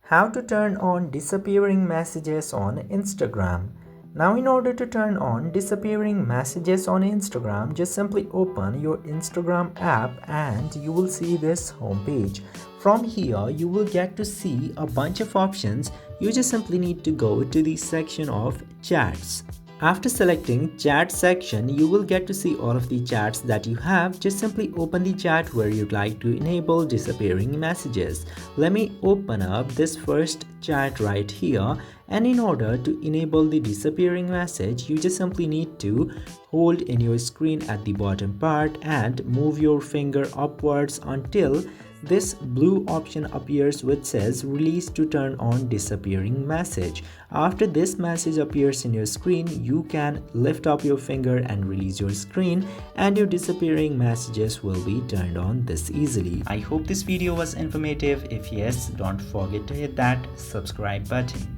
How to turn on disappearing messages on Instagram. Now in order to turn on disappearing messages on Instagram, just simply open your Instagram app and you will see this homepage. From here, you will get to see a bunch of options. You just simply need to go to the section of chats. After selecting chat section, you will get to see all of the chats that you have. Just simply open the chat where you'd like to enable disappearing messages. Let me open up this first chat right here, and in order to enable the disappearing message, you just simply need to hold in your screen at the bottom part and move your finger upwards until this blue option appears which says release to turn on disappearing message. After this message appears in your screen, you can lift up your finger and release your screen and your disappearing messages will be turned on this easily. I hope this video was informative. If yes, don't forget to hit that subscribe button.